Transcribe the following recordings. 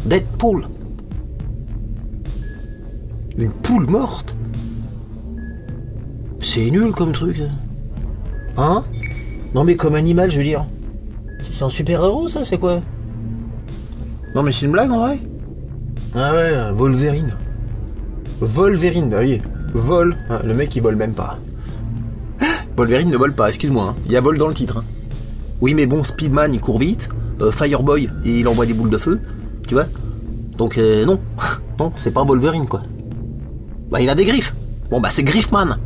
Deadpool. Une poule morte. C'est nul comme truc. Hein? Non mais comme animal, je veux dire. C'est un super-héros ça, c'est quoi? Non mais c'est une blague en vrai? Ah ouais, Wolverine. Wolverine, ah oui. Vol, hein, le mec il vole même pas. Wolverine ne vole pas, excuse-moi, hein. Il y a vol dans le titre. Hein. Oui mais bon, Speedman il court vite, Fireboy il envoie des boules de feu, tu vois. Donc non, non, c'est pas Wolverine quoi. Bah il a des griffes. Bon bah c'est Griffman.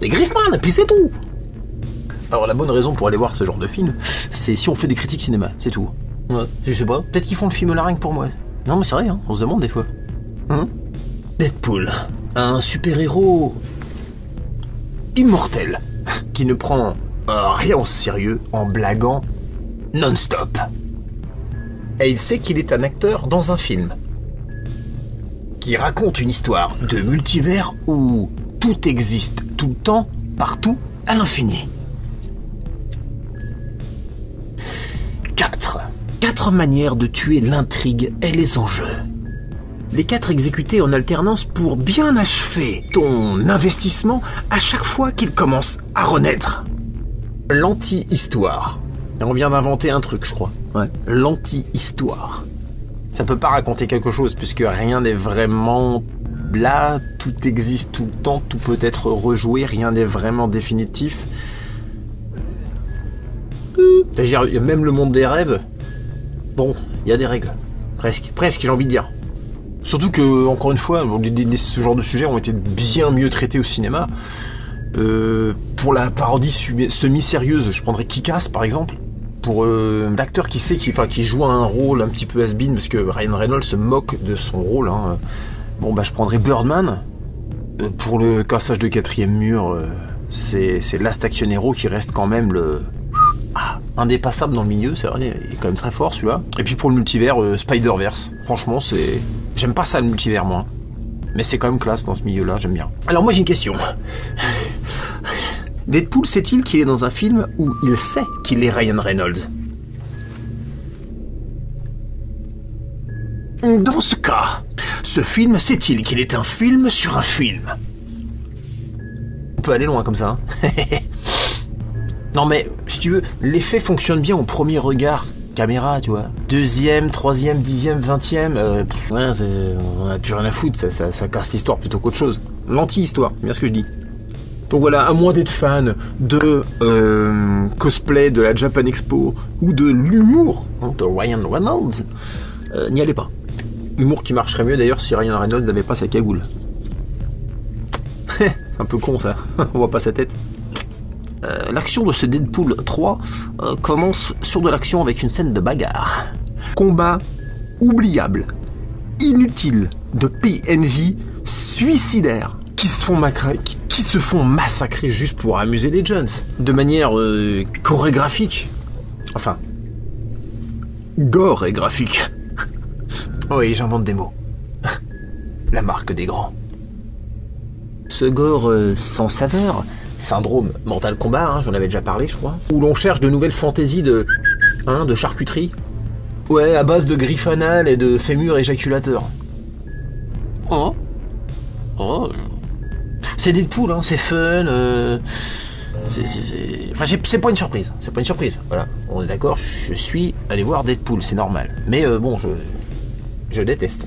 C'est Griffman, puis c'est tout. Alors la bonne raison pour aller voir ce genre de film, c'est si on fait des critiques cinéma, c'est tout. Ouais, je sais pas, peut-être qu'ils font le film là rien que pour moi. Non mais c'est vrai, hein, on se demande des fois. Hein? Deadpool, un super-héros immortel, qui ne prend rien au sérieux en blaguant non-stop. Et il sait qu'il est un acteur dans un film qui raconte une histoire de multivers où tout existe tout le temps, partout, à l'infini. 4 manières de tuer l'intrigue et les enjeux. Les 4 exécutés en alternance pour bien achever ton investissement à chaque fois qu'il commence à renaître. L'anti-histoire. Et on vient d'inventer un truc, je crois. Ouais. L'anti-histoire. Ça peut pas raconter quelque chose, puisque rien n'est vraiment là, tout existe tout le temps, tout peut être rejoué, rien n'est vraiment définitif. C'est-à-dire, même le monde des rêves, bon, il y a des règles. Presque, j'ai envie de dire. Surtout que, encore une fois, ce genre de sujets ont été bien mieux traités au cinéma. Pour la parodie semi-sérieuse, je prendrais Kick-Ass par exemple. Pour l'acteur qui sait qui joue un rôle un petit peu has-been, parce que Ryan Reynolds se moque de son rôle. Hein. Bon, bah je prendrais Birdman. Pour le cassage de 4e mur, c'est Last Action Hero qui reste quand même le... indépassable dans le milieu, c'est vrai, il est quand même très fort celui-là. Et puis pour le multivers, Spider-Verse. Franchement, c'est... J'aime pas ça le multivers, moi. Mais c'est quand même classe dans ce milieu-là, j'aime bien. Alors moi j'ai une question. Deadpool sait-il qu'il est dans un film où il sait qu'il est Ryan Reynolds? Dans ce cas, ce film sait-il qu'il est un film sur un film? On peut aller loin comme ça, hein. Non mais, si tu veux, l'effet fonctionne bien au premier regard caméra, tu vois. 2e, 3e, 10e, 20e, ouais, on a plus rien à foutre, ça casse l'histoire plutôt qu'autre chose. L'anti-histoire, c'est bien ce que je dis. Donc voilà, à moins d'être fan de cosplay de la Japan Expo ou de l'humour de Ryan Reynolds, n'y allez pas. Humour qui marcherait mieux d'ailleurs si Ryan Reynolds n'avait pas sa cagoule. Un peu con ça, on voit pas sa tête. L'action de ce Deadpool 3 commence sur de l'action avec une scène de bagarre. Combat oubliable, inutile de PNJ suicidaires qui se font massacrer juste pour amuser les jeunes, de manière chorégraphique. Enfin, gore et graphique. Oui, j'invente des mots. La marque des grands. Ce gore sans saveur, syndrome Mortal Kombat, hein, j'en avais déjà parlé, je crois, où l'on cherche de nouvelles fantaisies de charcuterie. Ouais, à base de griffes anales et de fémurs éjaculateurs. Oh. C'est Deadpool, hein, c'est fun. Enfin, c'est pas une surprise. C'est pas une surprise. Voilà, on est d'accord. Je suis allé voir Deadpool, c'est normal. Mais bon, je déteste.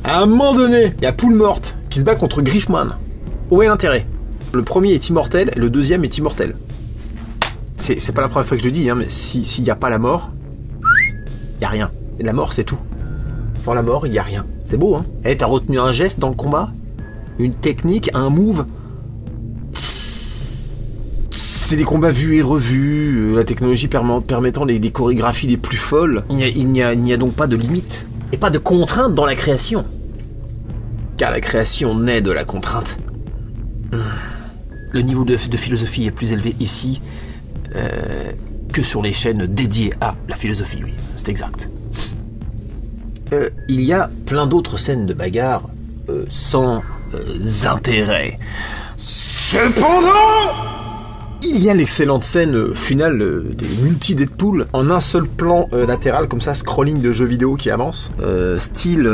À un moment donné, il y a Poule morte qui se bat contre Griffman. Où est l'intérêt? Le premier est immortel, le deuxième est immortel. C'est pas la première fois que je le dis, hein, mais s'il n'y a pas la mort, il n'y a rien. Et la mort, c'est tout. Sans la mort, il n'y a rien. C'est beau, hein? Eh, t'as retenu un geste dans le combat? Une technique, un move? C'est des combats vus et revus, la technologie permettant les chorégraphies les plus folles. Il n'y a donc pas de limite. Et pas de contrainte dans la création. Car la création naît de la contrainte. Le niveau de philosophie est plus élevé ici que sur les chaînes dédiées à la philosophie, oui, c'est exact. Il y a plein d'autres scènes de bagarre sans intérêt. Cependant, Il y a l'excellente scène finale des multi-Deadpool en un seul plan latéral, comme ça, scrolling de jeux vidéo qui avance. Style...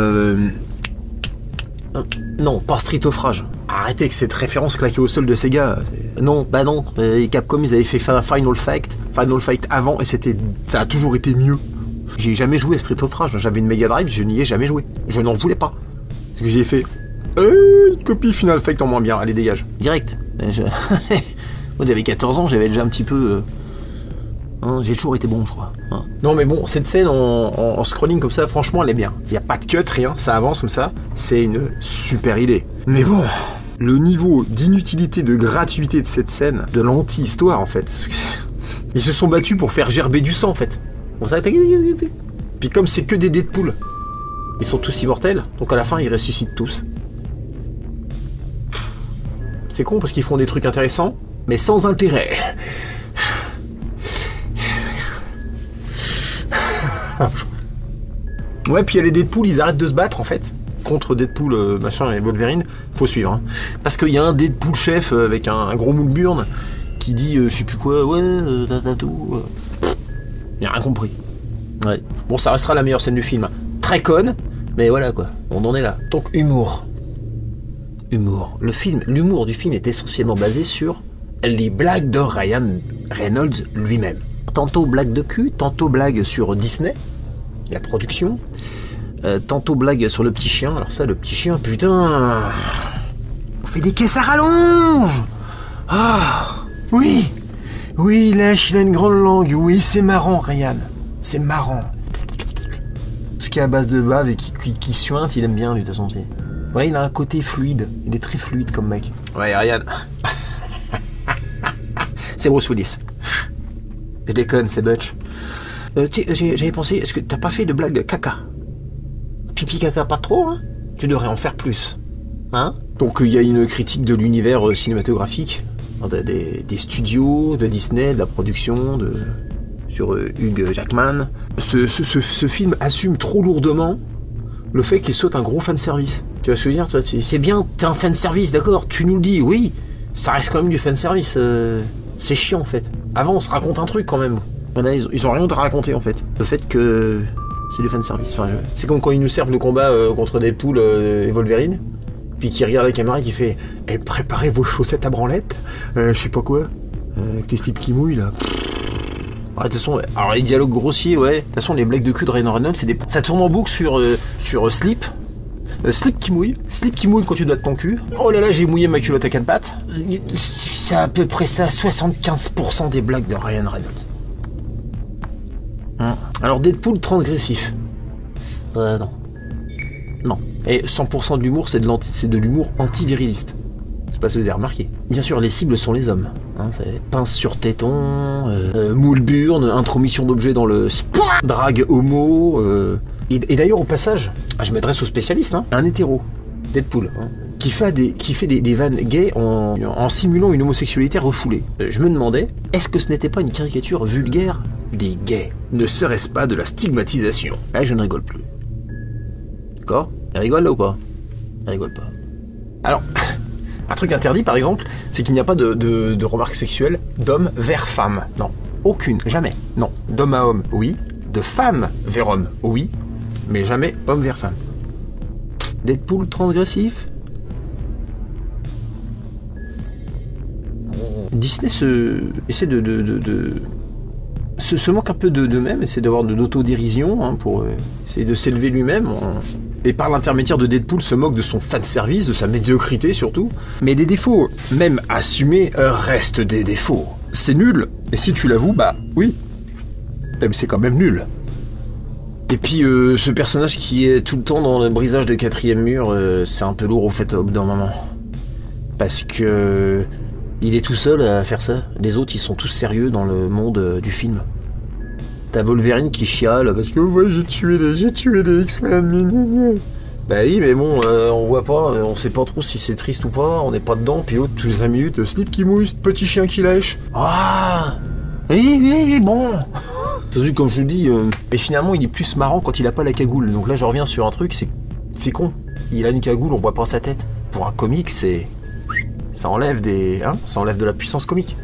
non, pas Street of Rage. Arrêtez avec cette référence claquée au sol de Sega. Non, bah non. Capcom, ils avaient fait Final Fight avant, et ça a toujours été mieux. J'ai jamais joué à Street of Rage. J'avais une Mega Drive, je n'y ai jamais joué. Je n'en voulais pas. Ce que j'ai fait... il copie Final Fight en moins bien. Allez, dégage. Direct. Moi, j'avais 14 ans, j'avais déjà un petit peu... j'ai toujours été bon, je crois. Non, mais bon, cette scène en scrolling comme ça, franchement, elle est bien. Il n'y a pas de cut, rien, ça avance comme ça. C'est une super idée. Mais bon, le niveau d'inutilité, de gratuité de cette scène, de l'anti-histoire, en fait. Ils se sont battus pour faire gerber du sang, en fait. Puis comme c'est que des Deadpool, ils sont tous immortels, donc à la fin, ils ressuscitent tous. C'est con parce qu'ils font des trucs intéressants, mais sans intérêt. Ouais, puis il y a les Deadpool, ils arrêtent de se battre en fait contre Deadpool machin et Wolverine. Faut suivre, hein. Parce qu'il y a un Deadpool chef avec un gros moule burn qui dit je sais plus quoi, ouais, tatatou. Il a rien compris. Ouais. Bon, ça restera la meilleure scène du film. Très conne, mais voilà quoi. On en est là. Donc humour. L'humour du film est essentiellement basé sur les blagues de Ryan Reynolds lui-même. Tantôt blague de cul, tantôt blague sur Disney, la production, tantôt blague sur le petit chien. Alors ça, le petit chien, putain, on fait des caisses à rallonge. Ah, oui, il lâche, il a une grande langue. Oui, c'est marrant, Ryan, c'est marrant. Ce qui est à base de bave et qui suinte, il aime bien, lui, de toute façon. Ouais, il a un côté fluide. Il est très fluide comme mec. Ouais, Ryan. C'est Bruce Willis. Je déconne, c'est Butch. J'avais pensé, est-ce que t'as pas fait de blague caca? Pipi caca, pas trop, hein? Tu devrais en faire plus. Hein? Donc il y a une critique de l'univers cinématographique, des studios, de Disney, de la production, sur Hugh Jackman. Ce film assume trop lourdement le fait qu'il saute un gros fanservice. Tu vois ce que je veux dire? C'est bien, t'es un fanservice, d'accord, tu nous le dis, oui, ça reste quand même du fanservice, c'est chiant en fait. Avant on se raconte un truc quand même. Là, ils ont rien à raconter en fait. Le fait que c'est du fanservice. Enfin, c'est comme quand ils nous servent le combat contre Deadpool et Wolverine, puis qui regarde la caméra et qui fait préparez vos chaussettes à branlette, je sais pas quoi, avec les slips qui mouillent là. De toute façon, alors les dialogues grossiers, ouais. De toute façon, les blagues de cul de Ryan Reynolds, ça tourne en boucle sur Slip. Slip qui mouille quand tu dois de ton cul. Oh là là, j'ai mouillé ma culotte à 4 pattes. C'est à peu près ça, 75% des blagues de Ryan Reynolds. Alors Deadpool transgressif. Non. Et 100% de l'humour, c'est de l'humour antiviriliste. Je sais pas si vous avez remarqué. Bien sûr, les cibles sont les hommes. C'est pince sur téton, moule burn, intromission d'objets dans le drague homo. Et d'ailleurs, au passage, je m'adresse aux spécialistes, un hétéro, Deadpool, qui fait des vannes gays en simulant une homosexualité refoulée. Je me demandais, est-ce que ce n'était pas une caricature vulgaire des gays? Ne serait-ce pas de la stigmatisation? Là, je ne rigole plus. D'accord? Il rigole là ou pas? Il rigole pas. Alors, un truc interdit par exemple, c'est qu'il n'y a pas de remarques sexuelles d'homme vers femme. Non, aucune, jamais. Non, d'homme à homme, oui. De femme vers homme, oui. Mais jamais homme vers femme. Deadpool transgressif? Disney essaie se moque un peu d'eux-mêmes, essaie d'avoir de l'autodérision pour essayer de s'élever lui-même. Et par l'intermédiaire de Deadpool se moque de son fanservice, de sa médiocrité surtout. Mais des défauts, même assumés, restent des défauts. C'est nul, et si tu l'avoues, bah oui. Mais c'est quand même nul. Et puis ce personnage qui est tout le temps dans le brisage de quatrième mur, c'est un peu lourd au fait au bout d'un moment. Parce que il est tout seul à faire ça. Les autres, ils sont tous sérieux dans le monde du film. T'as Wolverine qui chiale parce que ouais, j'ai tué les X-Men. Bah oui, mais bon, on voit pas, on sait pas trop si c'est triste ou pas, on n'est pas dedans. Puis l'autre, tous les 5 minutes, Slip qui mouille, petit chien qui lèche. Ah oui, bon. Comme je vous dis, mais finalement, il est plus marrant quand il a pas la cagoule. Donc là, je reviens sur un truc, c'est con. Il a une cagoule, on voit pas sa tête. Pour un comique, ça enlève ça enlève de la puissance comique.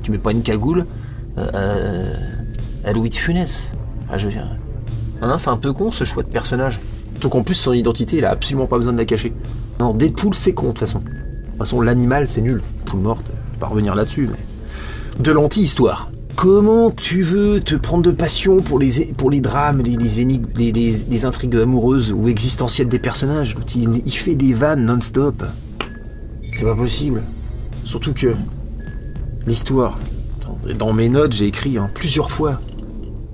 Tu mets pas une cagoule à Louis de Funès. Ah, je viens. Non, c'est un peu con ce choix de personnage. Donc en plus son identité, il a absolument pas besoin de la cacher. Non, Deadpool c'est con de toute façon. De toute façon l'animal c'est nul. Poule morte, je vais pas revenir là-dessus, mais. De l'anti-histoire. Comment tu veux te prendre de passion pour les drames, les énigmes, les intrigues amoureuses ou existentielles des personnages? Il fait des vannes non-stop. C'est pas possible. Surtout que l'histoire. Dans mes notes, j'ai écrit plusieurs fois.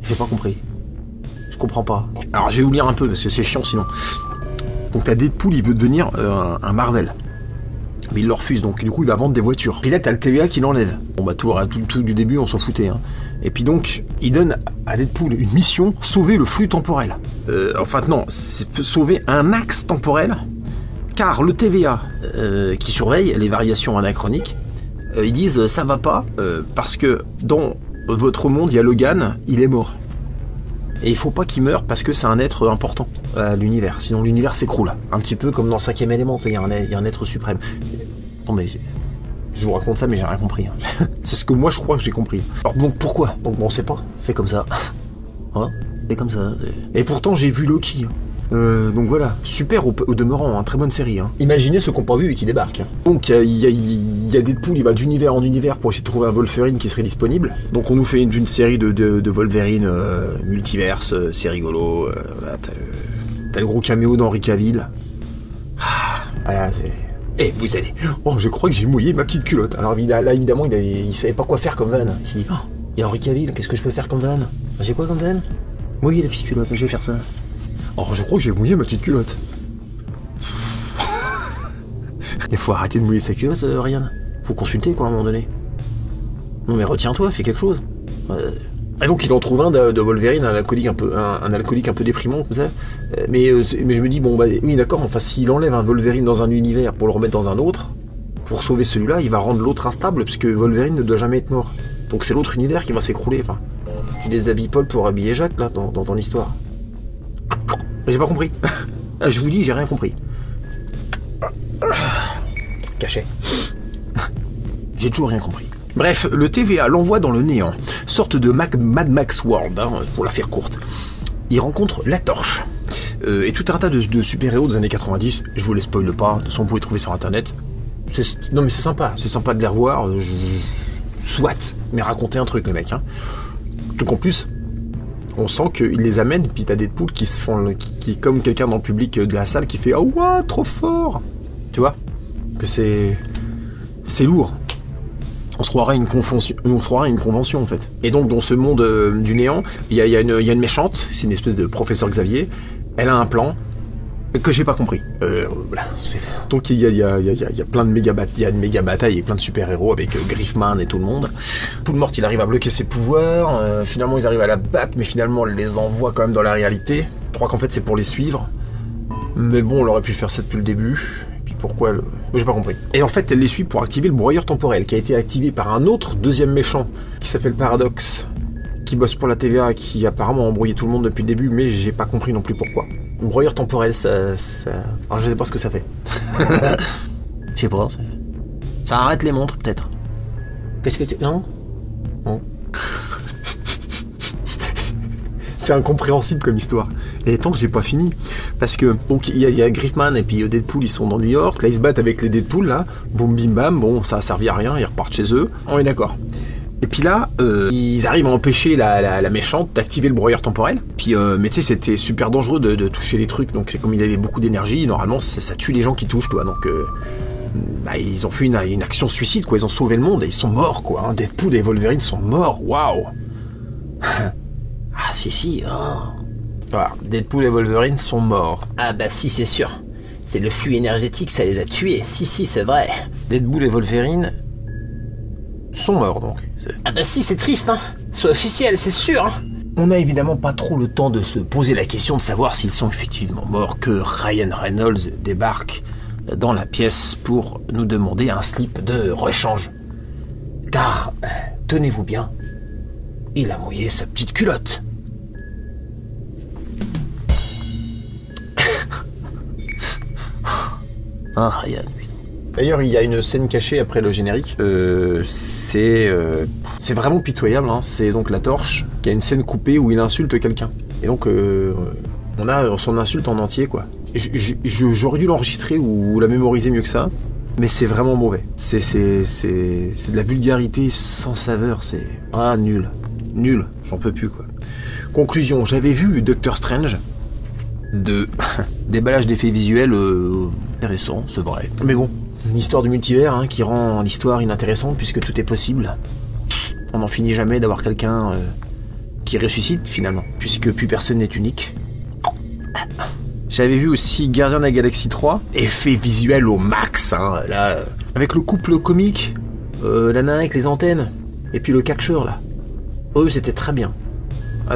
J'ai pas compris. Je comprends pas. Alors je vais vous lire un peu parce que c'est chiant sinon. Donc t'as Deadpool, il veut devenir un Marvel. Mais il le refuse, donc du coup il va vendre des voitures. Puis là t'as le TVA qui l'enlève. Bon bah tout du début on s'en foutait. Et puis donc il donne à Deadpool une mission, sauver le flux temporel. Enfin non, c'est sauver un axe temporel. Car le TVA qui surveille les variations anachroniques, ils disent ça va pas parce que dans votre monde il y a Logan, il est mort. Et il faut pas qu'il meure parce que c'est un être important à l'univers. Sinon l'univers s'écroule. Un petit peu comme dans 5e élément, il y a un être suprême. Non mais je vous raconte ça mais j'ai rien compris. C'est ce que moi je crois que j'ai compris. Alors donc pourquoi? Donc bon on sait pas. C'est comme ça. Hein, c'est comme ça. Et pourtant j'ai vu Loki. Donc voilà, super au demeurant, très bonne série. Imaginez ceux qui n'ont pas vu et qui débarquent. Donc il y a Deadpool, il va d'univers en univers pour essayer de trouver un Wolverine qui serait disponible. Donc on nous fait une série de Wolverine multiverse, c'est rigolo. Voilà, t'as le gros caméo d'Henri Cavill. Voilà, c'est... vous allez... Oh, je crois que j'ai mouillé ma petite culotte. Alors là, évidemment, il savait pas quoi faire comme van. Il s'est dit, il y a Henri Cavill, qu'est-ce que je peux faire comme van? J'ai quoi comme van? Mouiller la petite culotte, je vais faire ça. Oh, je crois que j'ai mouillé ma petite culotte. Il faut arrêter de mouiller sa culotte, Ryan. Faut consulter, quoi, à un moment donné. Non, mais retiens-toi, fais quelque chose. Et donc, il en trouve un de Wolverine, un alcoolique un peu déprimant, comme ça. Mais je me dis, bon, bah, oui, d'accord, enfin, s'il enlève un Wolverine dans un univers pour le remettre dans un autre, pour sauver celui-là, il va rendre l'autre instable, puisque Wolverine ne doit jamais être mort. Donc, c'est l'autre univers qui va s'écrouler. Enfin, tu déshabilles Paul pour habiller Jacques, là, dans ton histoire. J'ai pas compris. Je vous dis, j'ai rien compris. Cachet. J'ai toujours rien compris. Bref, le TVA l'envoie dans le néant. Sorte de Mad Max World, pour la faire courte. Il rencontre la Torche. Et tout un tas de super-héros des années 90. Je vous les spoile pas. De toute façon, vous pouvez trouver sur internet. Non mais c'est sympa. C'est sympa de les revoir. Soit. Mais raconter un truc, les mecs. Donc en plus... On sent qu'il les amène, puis t'as Deadpool qui se font, qui est comme quelqu'un dans le public de la salle qui fait oh ouais, trop fort, tu vois, que c'est lourd. On se croirait une convention en fait. Et donc dans ce monde du néant, il y a une méchante, c'est une espèce de professeur Xavier. Elle a un plan que j'ai pas compris. Voilà. Donc il y a plein de méga batailles et plein de super-héros avec Griffman et tout le monde. Poule morte, il arrive à bloquer ses pouvoirs. Finalement, ils arrivent à la battre, mais finalement, elle les envoie quand même dans la réalité. Je crois qu'en fait, c'est pour les suivre. Mais bon, on aurait pu faire ça depuis le début. Et puis pourquoi j'ai pas compris. Et en fait, elle les suit pour activer le broyeur temporel, qui a été activé par un autre deuxième méchant, qui s'appelle Paradox, qui bosse pour la TVA, qui apparemment a embrouillé tout le monde depuis le début, mais j'ai pas compris non plus pourquoi. Le broyeur temporel, ça... Alors je sais pas ce que ça fait. Je sais pas, ça arrête les montres, peut-être. Qu'est-ce que tu... Non. C'est incompréhensible comme histoire. Et tant que j'ai pas fini. Parce que, donc, il y a Griffman et puis Deadpool, ils sont dans New York. Là, ils se battent avec les Deadpool, là. Boum, bim, bam. Bon, ça a servi à rien. Ils repartent chez eux. On est d'accord. Et puis là, ils arrivent à empêcher la méchante d'activer le broyeur temporel. Puis, mais tu sais, c'était super dangereux de toucher les trucs. Donc, c'est comme ils avaient beaucoup d'énergie. Normalement, ça tue les gens qui touchent, quoi. Donc, ils ont fait une action suicide, quoi. Ils ont sauvé le monde et ils sont morts, quoi. Deadpool et Wolverine sont morts. Waouh. Ah, si. Voilà, Deadpool et Wolverine sont morts. Ah, bah si, c'est sûr. C'est le flux énergétique, ça les a tués. Si, c'est vrai. Deadpool et Wolverine sont morts, donc. Ah bah si, c'est triste, c'est officiel, c'est sûr. On n'a évidemment pas trop le temps de se poser la question de savoir s'ils sont effectivement morts que Ryan Reynolds débarque dans la pièce pour nous demander un slip de rechange. Car, tenez-vous bien, il a mouillé sa petite culotte. Ah, Ryan, putain. D'ailleurs, il y a une scène cachée après le générique. C'est vraiment pitoyable. Hein. C'est donc la Torche qui a une scène coupée où il insulte quelqu'un. Et donc, on a son insulte en entier, quoi. J'aurais dû l'enregistrer ou la mémoriser mieux que ça. Mais c'est vraiment mauvais. C'est de la vulgarité sans saveur. C'est nul. Nul. J'en peux plus, quoi. Conclusion, j'avais vu Doctor Strange. Déballage d'effets visuels intéressant, c'est vrai. Mais bon, une histoire de multivers qui rend l'histoire inintéressante puisque tout est possible. On n'en finit jamais d'avoir quelqu'un qui ressuscite finalement, puisque plus personne n'est unique. J'avais vu aussi Gardien de la Galaxie 3, effets visuels au max, là, avec le couple comique, la nana avec les antennes, et puis le catcheur là. Eux, c'était très bien.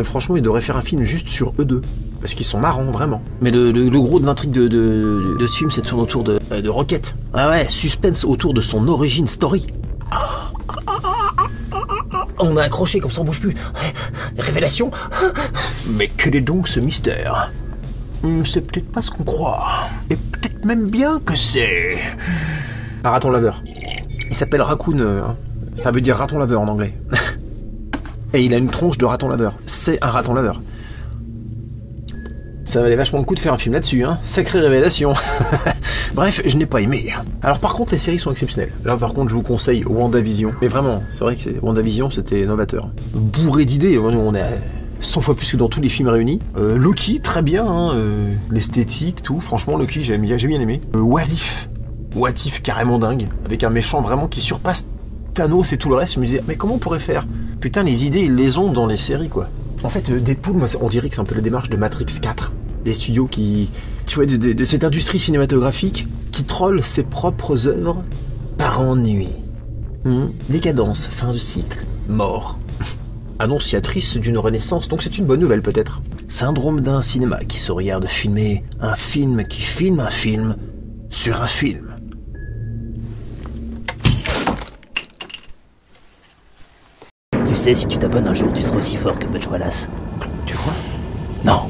Franchement, ils devraient faire un film juste sur eux deux. Parce qu'ils sont marrants, vraiment. Mais le gros de l'intrigue de ce film, c'est tourne autour de Rocket. Ah ouais, suspense autour de son origin story. On a accroché comme ça, on bouge plus. Révélation. Mais quel est donc ce mystère? C'est peut-être pas ce qu'on croit. Et peut-être même bien que c'est... Un raton laveur. Il s'appelle Raccoon. Ça veut dire raton laveur en anglais. Et il a une tronche de raton laveur. C'est un raton laveur. Ça valait vachement le coup de faire un film là-dessus, Sacrée révélation. Bref, je n'ai pas aimé. Alors par contre, les séries sont exceptionnelles. Là, par contre, je vous conseille WandaVision. Mais vraiment, c'est vrai que WandaVision, c'était novateur. Bourré d'idées, on est 100 fois plus que dans tous les films réunis. Loki, très bien, l'esthétique, tout. Franchement, Loki, j'ai bien aimé. What If, carrément dingue. Avec un méchant vraiment qui surpasse Thanos et tout le reste. Je me disais, mais comment on pourrait faire? Putain, les idées, ils les ont dans les séries, quoi. En fait, Deadpool, moi, on dirait que c'est un peu la démarche de Matrix 4. Des studios qui... Tu vois, de cette industrie cinématographique qui troll ses propres œuvres par ennui. Décadence, fin de cycle, mort. Annonciatrice d'une renaissance, donc c'est une bonne nouvelle peut-être. Syndrome d'un cinéma qui se regarde filmer un film qui filme un film sur un film. Tu sais, si tu t'abonnes un jour, tu seras aussi fort que Butch Wallace. Tu crois? Non.